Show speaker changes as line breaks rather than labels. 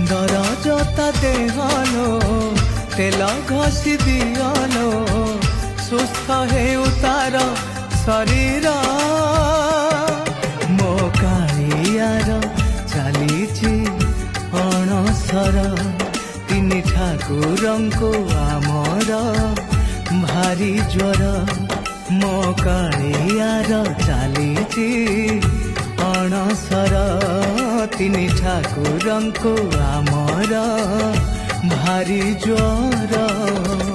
ଦରଜତା ଦେହଲୋ ତେଲ ଘଷି ଦିଅଲୋ ସୁସ୍ଥ ହେଉ ତାର ଶରୀର ମୋ କାଳିଆର ଚାଲିଛି ଅଣସର ତିନି ଠାକୁରଙ୍କୁ ଆମର ଭାରି ଜ୍ୱର ମୋ କାଳିଆର ଚାଲିଛି ଅଣସର ତିନି ଠାକୁରଙ୍କୁ ଆମର ଭାରି ଜ୍ୱର।